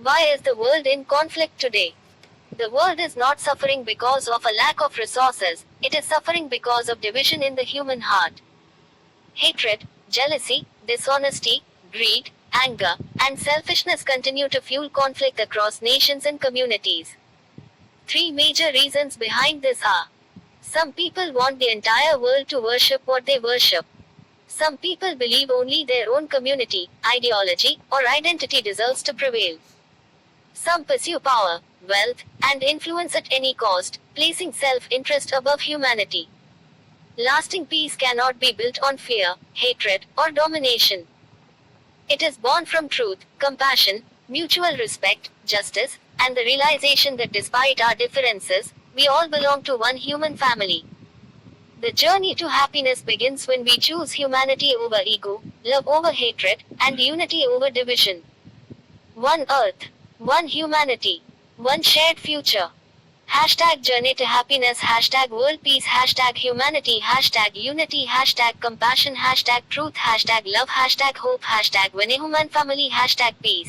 Why is the world in conflict today? The world is not suffering because of a lack of resources, it is suffering because of division in the human heart. Hatred, jealousy, dishonesty, greed, anger, and selfishness continue to fuel conflict across nations and communities. Three major reasons behind this are: some people want the entire world to worship what they worship. Some people believe only their own community, ideology, or identity deserves to prevail. Some pursue power, wealth, and influence at any cost, placing self-interest above humanity. Lasting peace cannot be built on fear, hatred, or domination. It is born from truth, compassion, mutual respect, justice, and the realization that despite our differences, we all belong to one human family. The journey to happiness begins when we choose humanity over ego, love over hatred, and unity over division. One earth, one humanity, one shared future. Hashtag journey to happiness, hashtag world peace, hashtag humanity, hashtag unity, hashtag compassion, hashtag truth, hashtag love, hashtag hope, hashtag one human family, hashtag peace.